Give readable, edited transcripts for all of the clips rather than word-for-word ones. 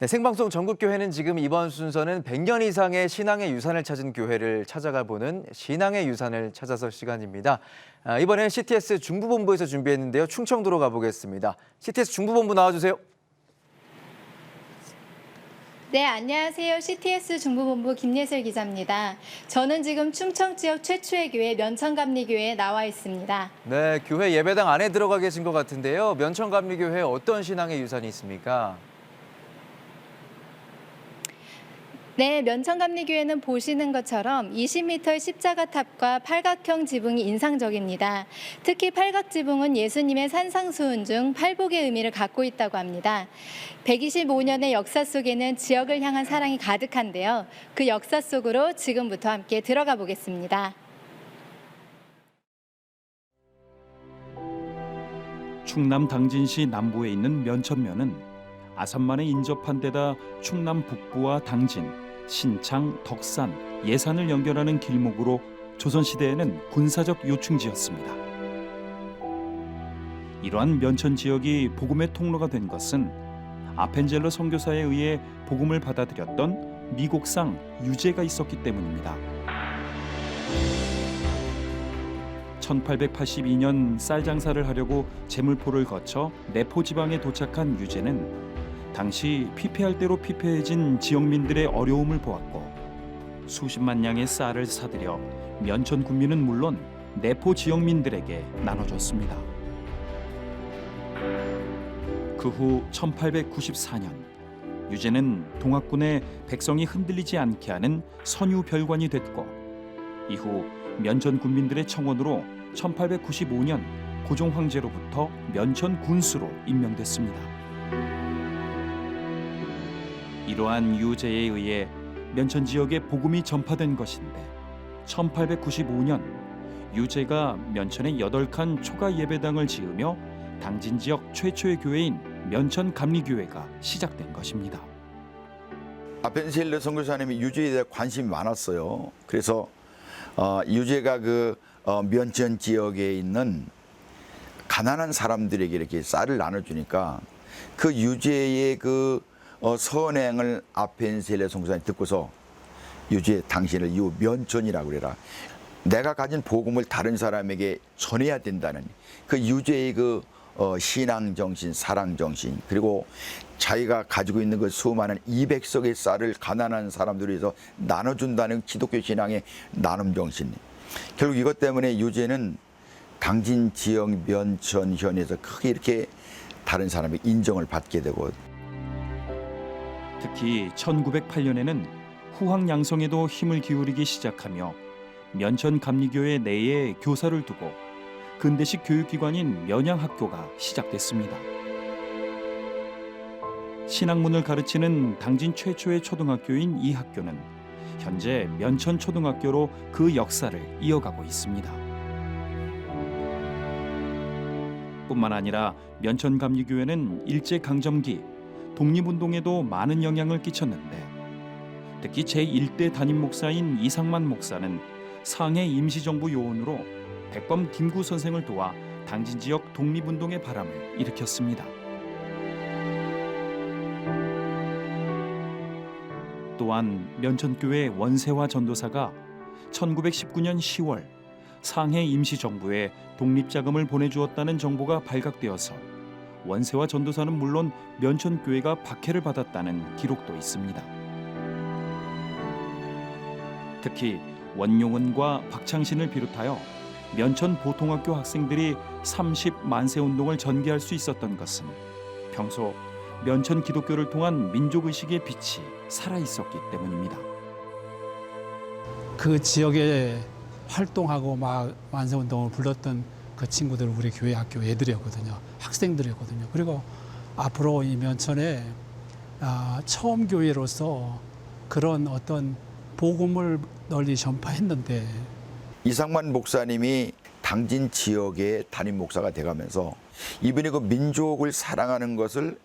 네, 생방송 전국교회는 지금 이번 순서는 100년 이상의 신앙의 유산을 찾은 교회를 찾아가 보는 신앙의 유산을 찾아서 시간입니다. 이번에는 CTS 중부본부에서 준비했는데요. 충청도로 가보겠습니다. CTS 중부본부 나와주세요. 네, 안녕하세요. CTS 중부본부 김예슬 기자입니다. 저는 지금 충청 지역 최초의 교회 면천감리교회에 나와 있습니다. 네, 교회 예배당 안에 들어가 계신 것 같은데요. 면천감리교회에 어떤 신앙의 유산이 있습니까? 네, 면천감리교회는 보시는 것처럼 20m의 십자가탑과 팔각형 지붕이 인상적입니다. 특히 팔각지붕은 예수님의 산상수훈 중 팔복의 의미를 갖고 있다고 합니다. 125년의 역사 속에는 지역을 향한 사랑이 가득한데요. 그 역사 속으로 지금부터 함께 들어가 보겠습니다. 충남 당진시 남부에 있는 면천면은 아산만에 인접한 데다 충남 북부와 당진, 신창, 덕산, 예산을 연결하는 길목으로 조선시대에는 군사적 요충지였습니다. 이러한 면천 지역이 복음의 통로가 된 것은 아펜젤러 선교사에 의해 복음을 받아들였던 미곡상 유제가 있었기 때문입니다. 1882년 쌀 장사를 하려고 제물포를 거쳐 내포 지방에 도착한 유제는 당시 피폐할 대로 피폐해진 지역민들의 어려움을 보았고 수십만 양의 쌀을 사들여 면천 군민은 물론 내포 지역민들에게 나눠줬습니다. 그 후 1894년 유제는 동학군의 백성이 흔들리지 않게 하는 선유별관이 됐고 이후 면천 군민들의 청원으로 1895년 고종 황제로부터 면천 군수로 임명됐습니다. 이러한 유제에 의해 면천 지역에 복음이 전파된 것인데 1895년 유제가 면천에 8칸 초가 예배당을 지으며 당진 지역 최초의 교회인 면천 감리교회가 시작된 것입니다. 아펜젤러 선교사님이 유제에 대해 관심이 많았어요. 그래서 유제가 면천 지역에 있는 가난한 사람들에게 이렇게 쌀을 나눠주니까 그 유제의 선행을 아펜젤러 선교사님이 듣고서 유제 당신을 이후 면천이라고 그래라. 내가 가진 복음을 다른 사람에게 전해야 된다는 그 유제의 신앙 정신, 사랑 정신, 그리고 자기가 가지고 있는 그 수많은 200석의 쌀을 가난한 사람들을 위해서 나눠준다는 기독교 신앙의 나눔 정신. 결국 이것 때문에 유제는 당진 지역 면천현에서 크게 이렇게 다른 사람의 인정을 받게 되고 특히 1908년에는 후황 양성에도 힘을 기울이기 시작하며 면천 감리교회 내에 교사를 두고 근대식 교육기관인 면양학교가 시작됐습니다. 신학문을 가르치는 당진 최초의 초등학교인 이 학교는 현재 면천초등학교로 그 역사를 이어가고 있습니다. 뿐만 아니라 면천감리교회는 일제강점기 독립운동에도 많은 영향을 끼쳤는데 특히 제1대 담임 목사인 이상만 목사는 상해 임시정부 요원으로 백범 김구 선생을 도와 당진 지역 독립운동의 바람을 일으켰습니다. 또한 면천교회 원세화 전도사가 1919년 10월 상해 임시정부에 독립자금을 보내주었다는 정보가 발각되어서 원세화 전도사는 물론 면천교회가 박해를 받았다는 기록도 있습니다. 특히 원용은과 박창신을 비롯하여 면천 보통학교 학생들이 30만세운동을 전개할 수 있었던 것은 평소 면천 기독교를 통한 민족의식의 빛이 살아있었기 때문입니다. 그 지역에 활동하고 막 만세운동을 불렀던 그 친구들 우리 교회 학교 애들이었거든요. 학생들이었거든요. 그리고 앞으로 이 면천에 처음 교회로서 그런 어떤 복음을 널리 전파했는데 이상만 목사님이 당진 지역의 담임 목사가 돼가면서 이분이 그 민족을 사랑하는 것을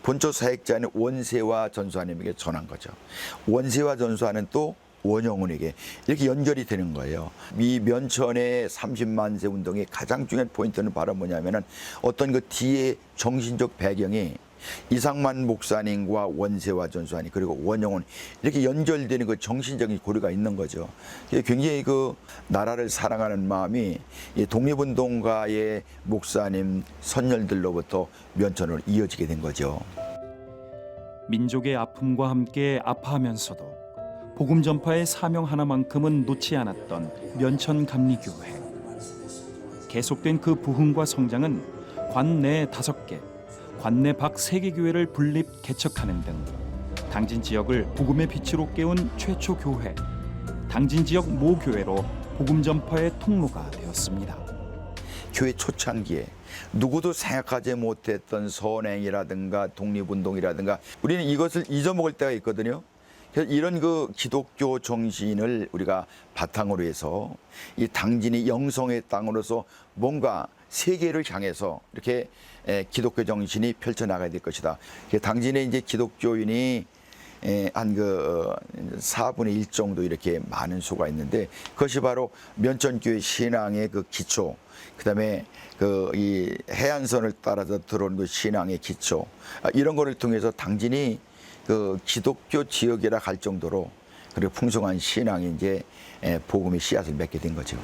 본초 사역자인 원세화 전수하님에게 전한 거죠. 원세화 전수하는 또 원영훈에게 이렇게 연결이 되는 거예요. 이 면천의 30만세 운동의 가장 중요한 포인트는 바로 뭐냐면은 어떤 그 뒤에 정신적 배경이 이상만 목사님과 원세화 전수하니 그리고 원영훈 이렇게 연결되는 그 정신적인 고리가 있는 거죠. 굉장히 그 나라를 사랑하는 마음이 이 독립운동가의 목사님 선열들로부터 면천으로 이어지게 된 거죠. 민족의 아픔과 함께 아파하면서도 복음 전파의 사명 하나만큼은 놓지 않았던 면천감리교회. 계속된 그 부흥과 성장은 관내 5개, 관내 밖 3개 교회를 분립 개척하는 등 당진 지역을 복음의 빛으로 깨운 최초 교회, 당진 지역 모 교회로 복음 전파의 통로가 되었습니다. 교회 초창기에 누구도 생각하지 못했던 선행이라든가 독립운동이라든가 우리는 이것을 잊어먹을 때가 있거든요. 그래서 이런 그 기독교 정신을 우리가 바탕으로 해서 이 당진이 영성의 땅으로서 뭔가 세계를 향해서 이렇게 기독교 정신이 펼쳐나가야 될 것이다. 당진에 이제 기독교인이 한 그 4분의 1 정도 이렇게 많은 수가 있는데 그것이 바로 면천교회 신앙의 그 기초, 그다음에 그 이 해안선을 따라서 들어온 그 신앙의 기초, 이런 거를 통해서 당진이 그 기독교 지역이라 할 정도로 그리고 풍성한 신앙이 이제 복음의 씨앗을 맺게 된 거죠.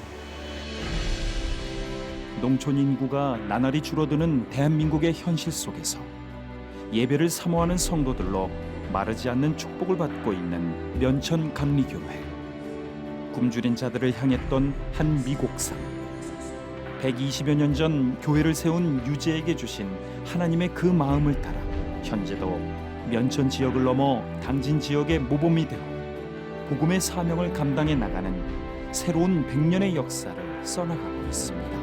농촌 인구가 나날이 줄어드는 대한민국의 현실 속에서 예배를 사모하는 성도들로 마르지 않는 축복을 받고 있는 면천감리교회. 굶주린 자들을 향했던 한 미곡상. 120여 년 전 교회를 세운 유재에게 주신 하나님의 그 마음을 따라 현재도 면천 지역을 넘어 당진 지역의 모범이 되어 복음의 사명을 감당해 나가는 새로운 100년의 역사를 써나가고 있습니다.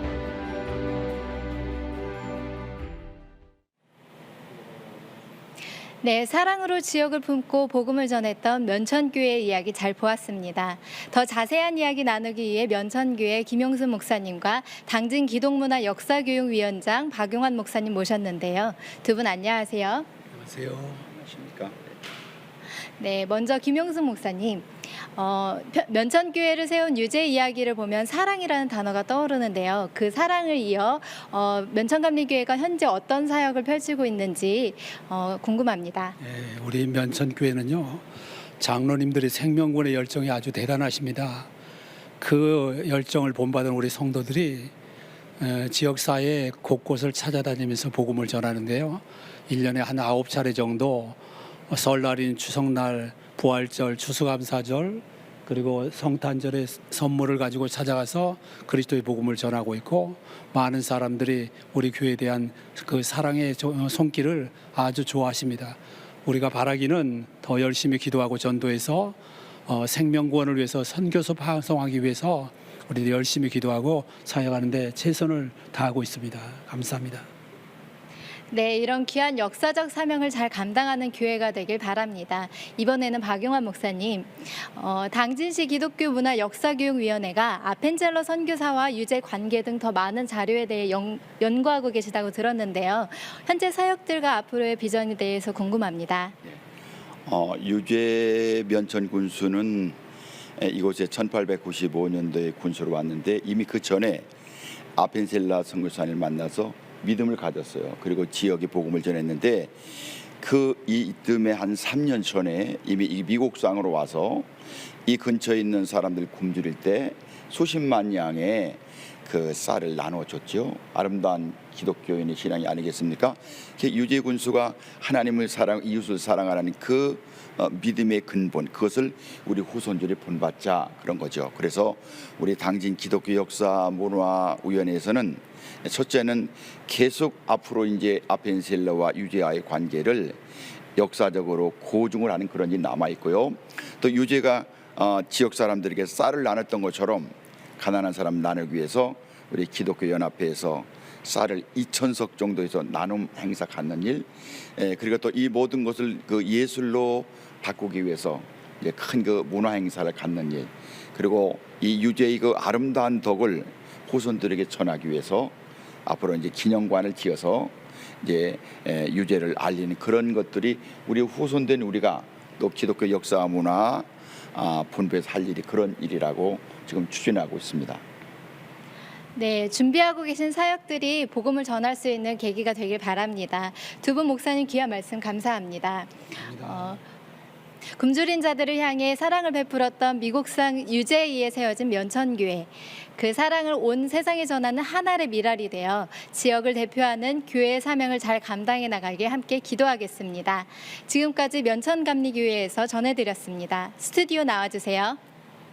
네, 사랑으로 지역을 품고 복음을 전했던 면천교회 이야기 잘 보았습니다. 더 자세한 이야기 나누기 위해 면천교회 김용순 목사님과 당진 기독문화 역사교육위원장 박용환 목사님 모셨는데요. 두 분 안녕하세요. 안녕하세요. 안녕하십니까? 네, 먼저 김용순 목사님. 면천교회를 세운 유재 이야기를 보면 사랑이라는 단어가 떠오르는데요. 그 사랑을 이어 면천감리교회가 현재 어떤 사역을 펼치고 있는지 궁금합니다. 네, 우리 면천교회는요, 장로님들의 생명권의 열정이 아주 대단하십니다. 그 열정을 본받은 우리 성도들이 지역사회 곳곳을 찾아다니면서 복음을 전하는데요. 1년에 한 9차례 정도 설날인 추석날, 부활절, 추수감사절, 그리고 성탄절에 선물을 가지고 찾아가서 그리스도의 복음을 전하고 있고, 많은 사람들이 우리 교회에 대한 그 사랑의 손길을 아주 좋아하십니다. 우리가 바라기는 더 열심히 기도하고 전도해서 생명구원을 위해서 선교소 파송하기 위해서 우리 열심히 기도하고 사역하는데 최선을 다하고 있습니다. 감사합니다. 네, 이런 귀한 역사적 사명을 잘 감당하는 교회가 되길 바랍니다. 이번에는 박용환 목사님, 당진시 기독교 문화 역사교육위원회가 아펜젤러 선교사와 유재 관계 등 더 많은 자료에 대해 연구하고 계시다고 들었는데요. 현재 사역들과 앞으로의 비전에 대해서 궁금합니다. 유재 면천 군수는 이곳에 1895년도에 군수로 왔는데 이미 그 전에 아펜셀라 선교사님을 만나서 믿음을 가졌어요. 그리고 지역에 복음을 전했는데 그 이듬해 한 3년 전에 이미 이 미곡상으로 와서 이 근처에 있는 사람들 굶주릴 때 수십만 양의 그 쌀을 나눠줬죠. 아름다운 기독교인의 신앙이 아니겠습니까? 유재 군수가 하나님을 사랑, 이웃을 사랑하라는 그 믿음의 근본, 그것을 우리 후손들이 본받자 그런 거죠. 그래서 우리 당진 기독교 역사 문화위원회에서는 첫째는 계속 앞으로 이제 아펜셀러와 유재와의 관계를 역사적으로 고증을 하는 그런 일이 남아 있고요. 또 유재가 지역 사람들에게 쌀을 나눴던 것처럼 가난한 사람 나누기 위해서 우리 기독교 연합회에서 쌀을 2,000석 정도에서 나눔 행사 갖는 일, 그리고 또 이 모든 것을 그 예술로 바꾸기 위해서 이제 큰 그 문화 행사를 갖는 일, 그리고 이 유재의 그 아름다운 덕을 후손들에게 전하기 위해서 앞으로 이제 기념관을 지어서 이제 유재를 알리는 그런 것들이 우리 후손된 우리가 또 기독교 역사 문화 분배해서 할 일이 그런 일이라고 지금 추진하고 있습니다. 네, 준비하고 계신 사역들이 복음을 전할 수 있는 계기가 되길 바랍니다. 두 분 목사님 귀한 말씀 감사합니다. 굶주린 자들을 향해 사랑을 베풀었던 미국산 유제이에 세워진 면천교회. 그 사랑을 온 세상에 전하는 하나의 미랄이 되어 지역을 대표하는 교회의 사명을 잘 감당해 나가게 함께 기도하겠습니다. 지금까지 면천감리교회에서 전해드렸습니다. 스튜디오 나와주세요.